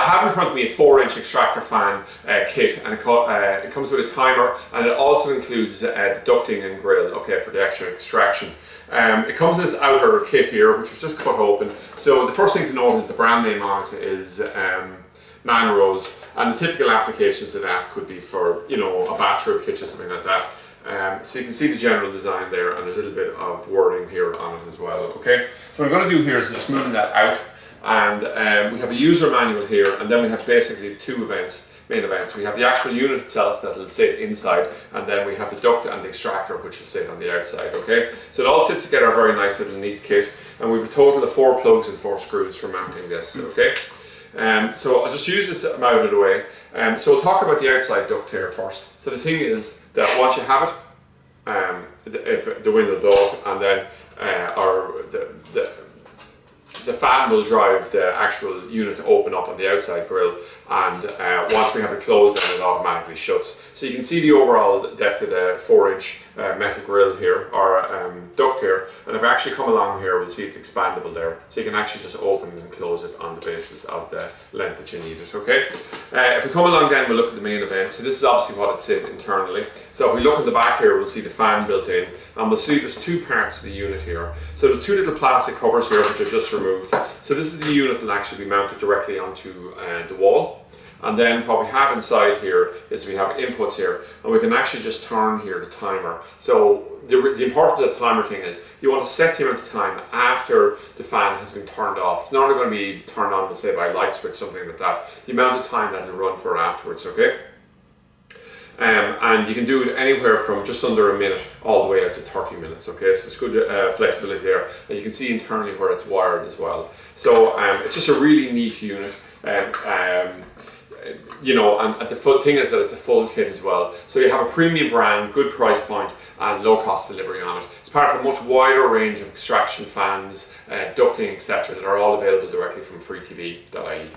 have in front of me a 4-inch extractor fan kit, and it comes with a timer, and it also includes the ducting and grill, okay, for the extra extraction. It comes in this outer kit here, which was just cut open. So the first thing to note is the brand name on it is Manrose, and the typical applications of that could be for, you know, a battery kit or something like that. So you can see the general design there, and there's a little bit of wording here on it as well, okay? So what I'm going to do here is just moving that out, and we have a user manual here, and then we have basically the two main events. We have the actual unit itself that will sit inside, and then we have the duct and the extractor which will sit on the outside, okay? So it all sits together, a very nice little neat kit, and we have a total of 4 plugs and 4 screws for mounting this, okay? So I'll just use this out of the way. So we'll talk about the outside duct here first. So the thing is that once you have it, if the wind will blow, and then the fan will drive the actual unit to open up on the outside grill, and once we have it closed, then it automatically shuts. So you can see the overall depth of the 4-inch metal grill here, or duct here, and if I actually come along here, we'll see it's expandable there. So you can actually just open and close it on the basis of the length that you need it, okay? If we come along then, we'll look at the main event. So this is obviously what it's in internally. So if we look at the back here, we'll see the fan built in, and we'll see there's 2 parts to the unit here. So there's 2 little plastic covers here, which I've just removed. So this is the unit that will actually be mounted directly onto the wall. And then what we have inside here is we have inputs here, and we can actually just turn here the timer. So the importance of the timer thing is you want to set the amount of time after the fan has been turned off. It's not going to be turned on, let's say, by a light switch, something like that. The amount of time that it'll run for afterwards, okay? And you can do it anywhere from just under a minute all the way out to 30 minutes, okay? So it's good flexibility there, and you can see internally where it's wired as well. So it's just a really neat unit. You know, and the full thing is that it's a full kit as well. So you have a premium brand, good price point, and low cost delivery on it. It's part of a much wider range of extraction fans, ducting, etc., that are all available directly from freetv.ie.